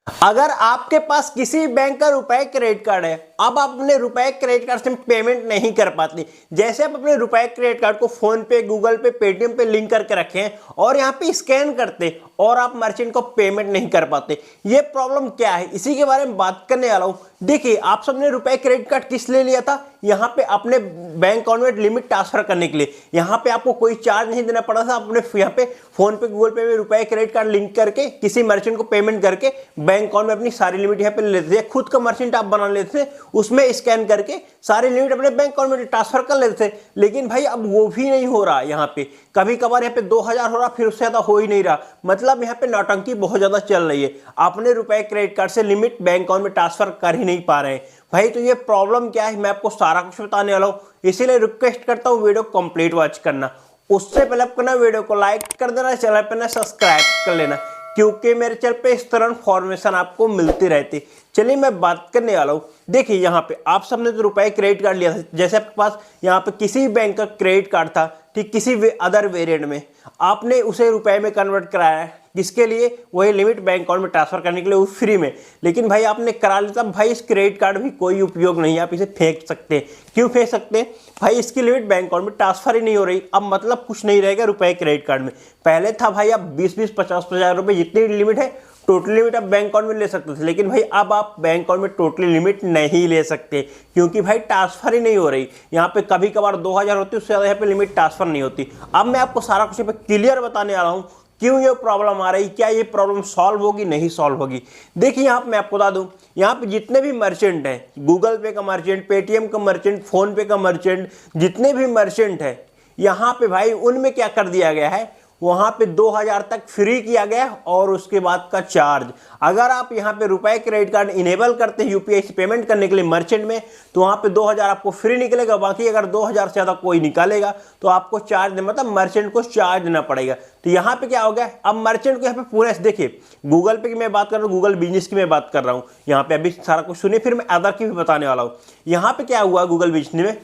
अगर आपके पास किसी बैंक का रुपए क्रेडिट कार्ड है, अब आप अपने रुपए क्रेडिट कार्ड से पेमेंट नहीं कर पाते। जैसे आप अपने रुपए क्रेडिट कार्ड को फोन पे, गूगल पे, पेटीएम पे लिंक करके रखे हैं और यहाँ पे स्कैन करते और आप मर्चेंट को पेमेंट नहीं कर पाते, ये प्रॉब्लम क्या है, इसी के बारे में बात करने वाला हूँ। देखिए, आप सबने रुपए क्रेडिट कार्ड किस लिए लिया था? यहाँ पे अपने बैंक अकाउंट में लिमिट ट्रांसफर करने के लिए। यहाँ पे आपको कोई चार्ज नहीं देना पड़ा था। अपने यहाँ पे फोन पे, गूगल पे में रुपए क्रेडिट कार्ड लिंक करके किसी मर्चेंट को पेमेंट करके बैंक अकाउंट में अपनी सारी लिमिट यहाँ पे ले लेते थे। खुद का मर्चेंट आप बना लेते थे, उसमें स्कैन करके सारी लिमिट अपने बैंक अकाउंट में ट्रांसफर कर लेते थे। लेकिन भाई अब वो भी नहीं हो रहा। यहाँ पे कभी कभार यहाँ पे 2000 हो रहा, फिर उससे ज्यादा हो ही नहीं रहा। मतलब यहाँ पे नौटंकी बहुत ज्यादा चल रही है। अपने रुपए क्रेडिट कार्ड से लिमिट बैंक अकाउंट में ट्रांसफर कर ही नहीं पा रहे हैं। भाई तो ये प्रॉब्लम क्या है, मैं आपको सारा कुछ बताने वाला हूँ। इसीलिए रिक्वेस्ट करता हूँ वीडियो कंप्लीट वॉच करना। उससे पहले आपको ना वीडियो को लाइक कर देना, चैनल पे ना सब्सक्राइब कर लेना, क्योंकि मेरे चैनल पे इस तरह इन्फॉर्मेशन आपको मिलती रहती। चलिए मैं बात करने वाला हूँ। देखिए, यहाँ पे आप सबने तो रुपए क्रेडिट कार्ड लिया था। जैसे आपके पास यहाँ पे किसी बैंक का क्रेडिट कार्ड था, ठीक, किसी अदर वेरिएंट में आपने उसे रुपए में कन्वर्ट कराया है। किसके लिए? वही लिमिट बैंक अकाउंट में ट्रांसफर करने के लिए, वो फ्री में। लेकिन भाई आपने करा लिया, भाई इस क्रेडिट कार्ड भी कोई उपयोग नहीं है, आप इसे फेंक सकते हैं। क्यों फेंक सकते हैं? भाई इसकी लिमिट बैंक अकाउंट में ट्रांसफर ही नहीं हो रही। अब मतलब कुछ नहीं रहेगा रुपए क्रेडिट कार्ड में। पहले था भाई आप 20-20, 50-50 रुपए जितनी लिमिट है, टोटल लिमिट आप बैंक अकाउंट में ले सकते थे। लेकिन भाई अब आप बैंक अकाउंट में टोटली लिमिट नहीं ले सकते, क्योंकि भाई ट्रांसफर ही नहीं हो रही। यहाँ पे कभी कभार 2000 होती है, उससे ज्यादा यहाँ पे लिमिट ट्रांसफर नहीं होती। अब मैं आपको सारा कुछ यहाँ पे क्लियर बताने वाला हूँ, क्यों ये प्रॉब्लम आ रही, क्या ये प्रॉब्लम सॉल्व होगी, नहीं सॉल्व होगी। देखिए, यहाँ पे मैं आपको बता दूं, यहाँ पे जितने भी मर्चेंट हैं, गूगल पे का मर्चेंट, पेटीएम का मर्चेंट, फोन पे का मर्चेंट, जितने भी मर्चेंट है यहाँ पे भाई उनमें क्या कर दिया गया है, वहां पे 2000 तक फ्री किया गया और उसके बाद का चार्ज। अगर आप यहाँ पे रुपए क्रेडिट कार्ड इनेबल करते हैं यूपीआई से पेमेंट करने के लिए मर्चेंट में, तो वहां पे 2000 आपको फ्री निकलेगा। बाकी अगर 2000 से ज्यादा कोई निकालेगा तो आपको चार्ज देना, मतलब मर्चेंट को चार्ज देना पड़ेगा। तो यहाँ पे क्या हो गया, अब मर्चेंट को यहाँ पे पूरा देखिए, गूगल पे की मैं बात कर रहा हूँ, गूगल बिजनेस की मैं बात कर रहा हूँ। यहाँ पे अभी सारा कुछ सुनिए, फिर मैं अदर की भी बताने वाला हूँ। यहाँ पे क्या हुआ, गूगल बिजनेस में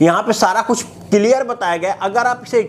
यहाँ पे सारा कुछ क्लियर बताया गया। अगर आप इसे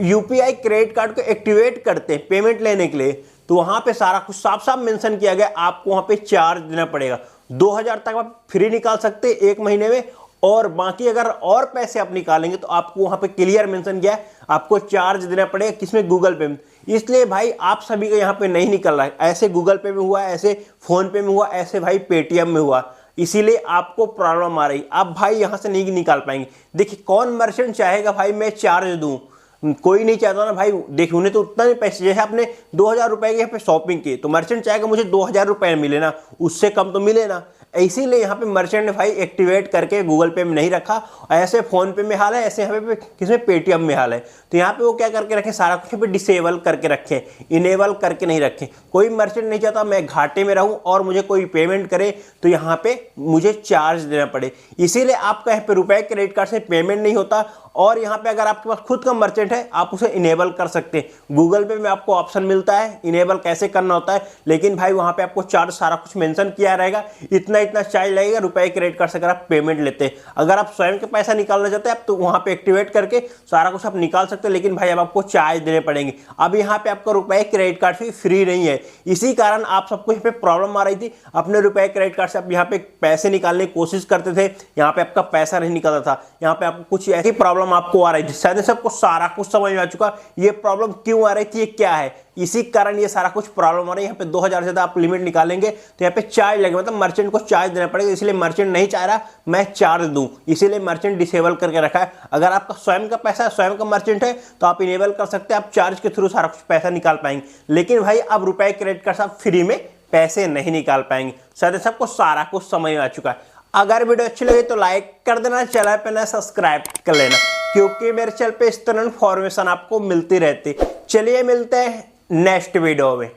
यूपीआई क्रेडिट कार्ड को एक्टिवेट करते हैं पेमेंट लेने के लिए, तो वहां पे सारा कुछ साफ साफ मेंशन किया गया, आपको वहां पे चार्ज देना पड़ेगा। 2000 तक आप फ्री निकाल सकते हैं एक महीने में, और बाकी अगर और पैसे आप निकालेंगे तो आपको वहां पे क्लियर मेंशन किया है, आपको चार्ज देना पड़ेगा। किसमें? गूगल पे में। इसलिए भाई आप सभी का यहाँ पे नहीं निकल रहा है। ऐसे गूगल पे में हुआ, ऐसे फोन पे में हुआ, ऐसे भाई पेटीएम में हुआ, इसीलिए आपको प्रॉब्लम आ रही। आप भाई यहां से नहीं निकाल पाएंगे। देखिए, कौन मर्चेंट चाहेगा भाई मैं चार्ज दूं? कोई नहीं चाहता ना भाई। देखिए, उन्हें तो उतना ही पैसे, जैसे आपने 2000 रुपए के यहाँ पे शॉपिंग की, तो मर्चेंट चाहेगा मुझे 2000 रुपए मिले ना, उससे कम तो मिले ना। इसीलिए यहाँ पे मर्चेंट ने भाई एक्टिवेट करके गूगल पे में नहीं रखा। ऐसे फोन पे में हाल है, ऐसे यहाँ पे किसमें? पेटीएम में हाल है। तो यहाँ पे वो क्या करके रखे, सारा कुछ पे डिसेबल करके रखे, इनेबल करके नहीं रखे। कोई मर्चेंट नहीं चाहता मैं घाटे में रहूं और मुझे कोई पेमेंट करे तो यहाँ पे मुझे चार्ज देना पड़े। इसीलिए आपका यहाँ पे रुपए क्रेडिट कार्ड से पेमेंट नहीं होता। और यहाँ पे अगर आपके पास खुद का मर्चेंट है, आप उसे इनेबल कर सकते हैं। गूगल पे में आपको ऑप्शन मिलता है इनेबल कैसे करना होता है, लेकिन भाई वहां पे आपको चार्ज सारा कुछ मेंशन किया रहेगा, इतना इतना चार्ज लगेगा रुपए क्रेडिट कार्ड से अगर आप पेमेंट लेते हैं। अगर आप स्वयं के पैसा निकालना चाहते हैं आप, तो वहां पे एक्टिवेट करके सारा कुछ आप निकाल सकते हैं, लेकिन भाई अब आपको चार्ज देने पड़ेंगे। अब यहाँ पे आपका रुपए क्रेडिट कार्ड भी फ्री नहीं है। इसी कारण आप सबको यहाँ पे प्रॉब्लम आ रही थी। अपने रुपए क्रेडिट कार्ड से आप यहाँ पे पैसे निकालने की कोशिश करते थे, यहाँ पे आपका पैसा नहीं निकलता था। यहाँ पे आपको कुछ ऐसी प्रॉब्लम आपको आ रही थी। शायद सबको सारा कुछ समझ में आ चुका, ये प्रॉब्लम क्यों आ रही थी, ये क्या है, इसी कारण ये सारा कुछ प्रॉब्लम आ रही है। यहाँ पे 2000 से ज्यादा आप लिमिट निकालेंगे तो यहाँ पे चार्ज लगेगा, मतलब मर्चेंट को चार्ज देना पड़ेगा। इसलिए मर्चेंट नहीं चाह रहा मैं चार्ज दूं, इसीलिए मर्चेंट डिसेबल करके रखा है। अगर आपका स्वयं का पैसा है, स्वयं का मर्चेंट है, तो आप इनेबल कर सकते हैं, आप चार्ज के थ्रू सारा कुछ पैसा निकाल पाएंगे। लेकिन भाई अब रुपए क्रेडिट कार्ड से आप फ्री में पैसे नहीं निकाल पाएंगे। शायद सबको सारा कुछ समझ में आ चुका है। अगर वीडियो अच्छी लगी तो लाइक कर देना, चैनल पे ना सब्सक्राइब कर लेना, क्योंकि मेरे चैनल पे इस तरह इन्फॉर्मेशन आपको मिलती रहती। चलिए मिलते हैं नेक्स्ट वीडियो में।